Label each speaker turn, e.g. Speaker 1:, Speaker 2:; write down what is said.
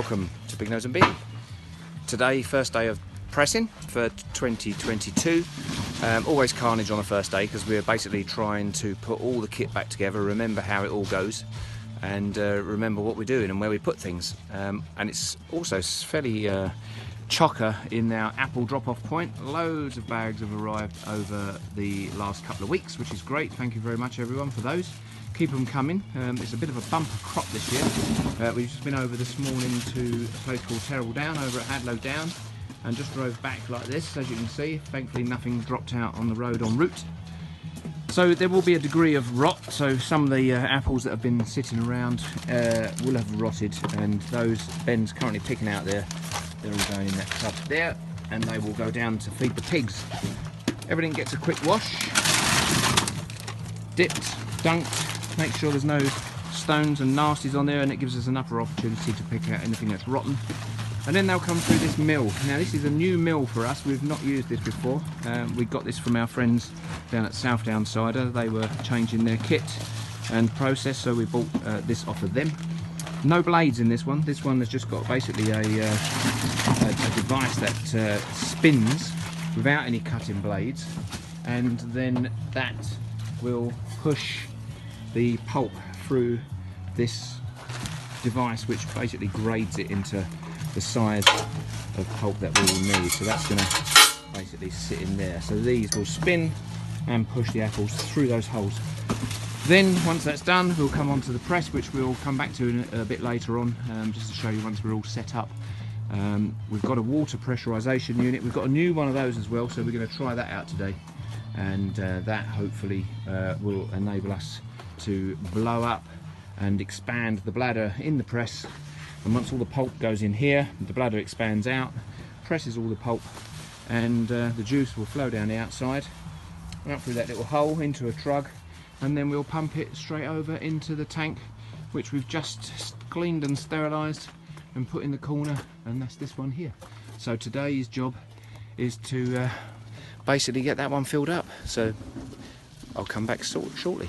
Speaker 1: Welcome to Bignose and Beardy. Today, first day of pressing for 2022. Always carnage on the first day because we're basically trying to put all the kit back together, remember how it all goes, and remember what we're doing and where we put things. And it's also fairly chocker in our apple drop-off point. Loads of bags have arrived over the last couple of weeks, which is great. Thank you very much everyone for those. Keep them coming. It's a bit of a bumper crop this year. We've just been over this morning to a place called Terrible Down over at Hadlow Down and just drove back like this, as you can see. Thankfully nothing dropped out on the road en route. So there will be a degree of rot, so some of the apples that have been sitting around will have rotted, and those Ben's currently picking out there, they're all going in that tub there, and they will go down to feed the pigs. Everything gets a quick wash, dipped, dunked, make sure there's no stones and nasties on there, and it gives us another opportunity to pick out anything that's rotten. And then they'll come through this mill. Now this is a new mill for us, we've not used this before. We got this from our friends down at South Downsider. They were changing their kit and process, so we bought this off of them. No blades in this one. This one has just got basically a device that spins without any cutting blades, and then that will push the pulp through this device, which basically grades it into the size of pulp that we will need. So that's going to basically sit in there. So these will spin and push the apples through those holes. Then once that's done, we'll come on to the press, which we'll come back to a bit later on, just to show you once we're all set up. We've got a water pressurization unit. We've got a new one of those as well, so we're going to try that out today, and that hopefully will enable us to blow up and expand the bladder in the press. And once all the pulp goes in here, the bladder expands out, presses all the pulp, and the juice will flow down the outside, out through that little hole into a trug, and then we'll pump it straight over into the tank, which we've just cleaned and sterilised and put in the corner, and that's this one here. So today's job is to basically get that one filled up. So I'll come back shortly.